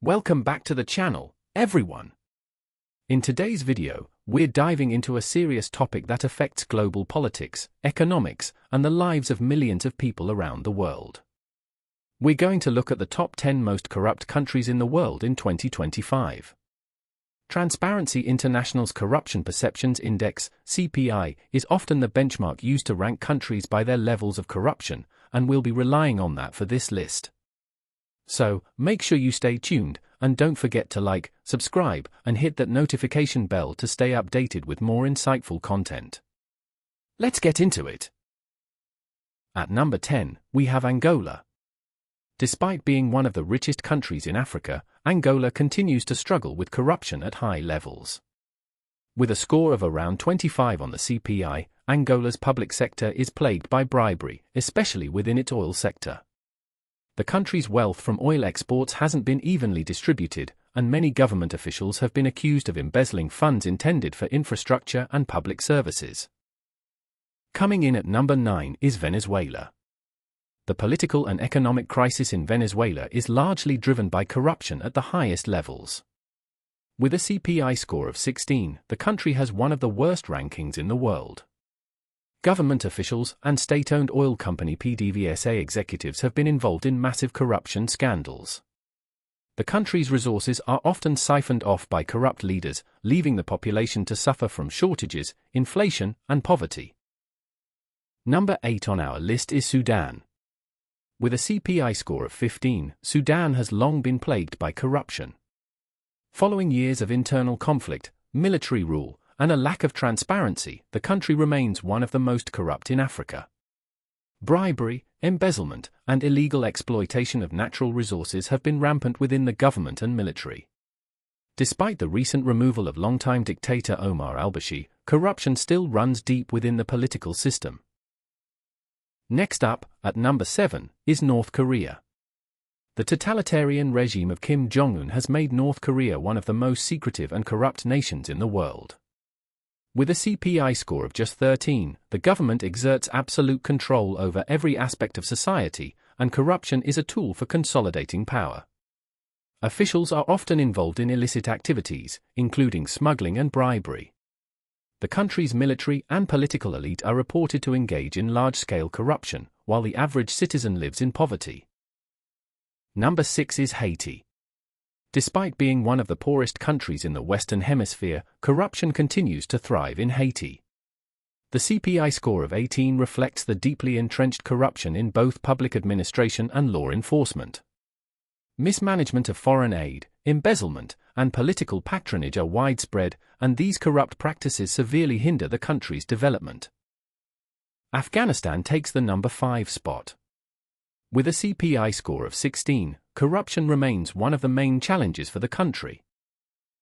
Welcome back to the channel, everyone. In today's video, we're diving into a serious topic that affects global politics, economics, and the lives of millions of people around the world. We're going to look at the top 10 most corrupt countries in the world in 2025. Transparency International's Corruption Perceptions Index, CPI, is often the benchmark used to rank countries by their levels of corruption, and we'll be relying on that for this list. So, make sure you stay tuned, and don't forget to like, subscribe, and hit that notification bell to stay updated with more insightful content. Let's get into it. At number 10, we have Angola. Despite being one of the richest countries in Africa, Angola continues to struggle with corruption at high levels. With a score of around 25 on the CPI, Angola's public sector is plagued by bribery, especially within its oil sector. The country's wealth from oil exports hasn't been evenly distributed, and many government officials have been accused of embezzling funds intended for infrastructure and public services. Coming in at number 9 is Venezuela. The political and economic crisis in Venezuela is largely driven by corruption at the highest levels. With a CPI score of 16, the country has one of the worst rankings in the world. Government officials and state-owned oil company PDVSA executives have been involved in massive corruption scandals. The country's resources are often siphoned off by corrupt leaders, leaving the population to suffer from shortages, inflation, and poverty. Number 8 on our list is Sudan. With a CPI score of 15, Sudan has long been plagued by corruption. Following years of internal conflict, military rule, and a lack of transparency, the country remains one of the most corrupt in Africa. Bribery, embezzlement, and illegal exploitation of natural resources have been rampant within the government and military. Despite the recent removal of longtime dictator Omar al-Bashir, corruption still runs deep within the political system. Next up, at number 7, is North Korea. The totalitarian regime of Kim Jong-un has made North Korea one of the most secretive and corrupt nations in the world. With a CPI score of just 13, the government exerts absolute control over every aspect of society, and corruption is a tool for consolidating power. Officials are often involved in illicit activities, including smuggling and bribery. The country's military and political elite are reported to engage in large-scale corruption, while the average citizen lives in poverty. Number 6 is Haiti. Despite being one of the poorest countries in the Western Hemisphere, corruption continues to thrive in Haiti. The CPI score of 18 reflects the deeply entrenched corruption in both public administration and law enforcement. Mismanagement of foreign aid, embezzlement, and political patronage are widespread, and these corrupt practices severely hinder the country's development. Afghanistan takes the number 5 spot. With a CPI score of 16, corruption remains one of the main challenges for the country.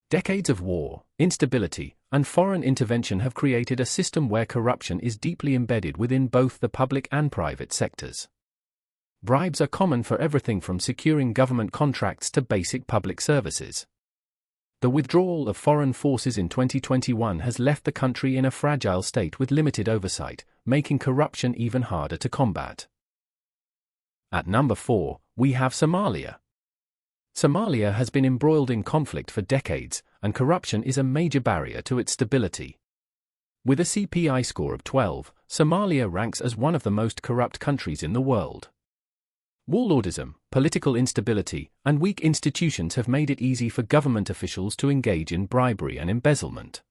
Decades of war, instability, and foreign intervention have created a system where corruption is deeply embedded within both the public and private sectors. Bribes are common for everything from securing government contracts to basic public services. The withdrawal of foreign forces in 2021 has left the country in a fragile state with limited oversight, making corruption even harder to combat. At number 4, we have Somalia. Somalia has been embroiled in conflict for decades, and corruption is a major barrier to its stability. With a CPI score of 12, Somalia ranks as one of the most corrupt countries in the world. Warlordism, political instability, and weak institutions have made it easy for government officials to engage in bribery and embezzlement.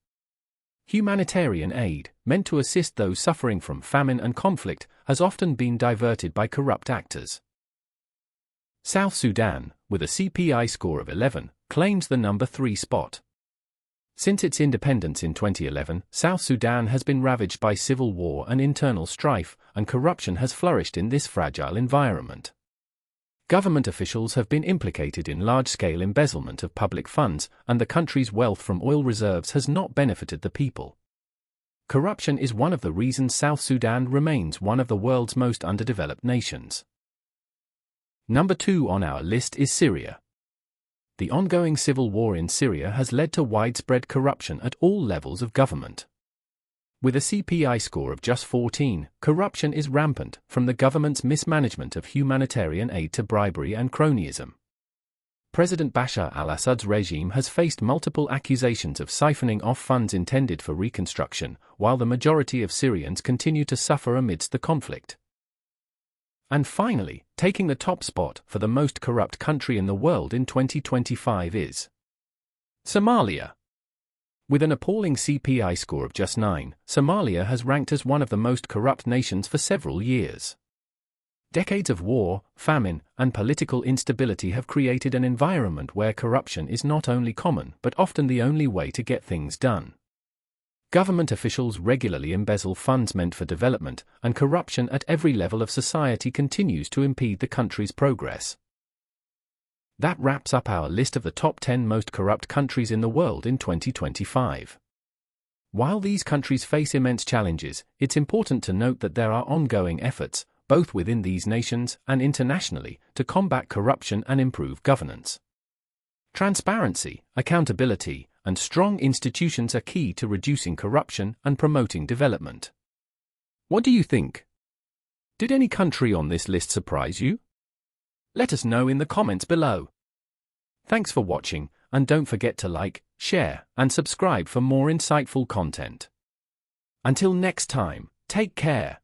Humanitarian aid, meant to assist those suffering from famine and conflict, has often been diverted by corrupt actors. South Sudan, with a CPI score of 11, claims the number 3 spot. Since its independence in 2011, South Sudan has been ravaged by civil war and internal strife, and corruption has flourished in this fragile environment. Government officials have been implicated in large-scale embezzlement of public funds, and the country's wealth from oil reserves has not benefited the people. Corruption is one of the reasons South Sudan remains one of the world's most underdeveloped nations. Number 2 on our list is Syria. The ongoing civil war in Syria has led to widespread corruption at all levels of government. With a CPI score of just 14, corruption is rampant, from the government's mismanagement of humanitarian aid to bribery and cronyism. President Bashar al-Assad's regime has faced multiple accusations of siphoning off funds intended for reconstruction, while the majority of Syrians continue to suffer amidst the conflict. And finally, taking the top spot for the most corrupt country in the world in 2025 is Somalia. With an appalling CPI score of just 9, Somalia has ranked as one of the most corrupt nations for several years. Decades of war, famine, and political instability have created an environment where corruption is not only common but often the only way to get things done. Government officials regularly embezzle funds meant for development, and corruption at every level of society continues to impede the country's progress. That wraps up our list of the top 10 most corrupt countries in the world in 2025. While these countries face immense challenges, it's important to note that there are ongoing efforts, both within these nations and internationally, to combat corruption and improve governance. Transparency, accountability, and strong institutions are key to reducing corruption and promoting development. What do you think? Did any country on this list surprise you? Let us know in the comments below. Thanks for watching, and don't forget to like, share, and subscribe for more insightful content. Until next time, take care.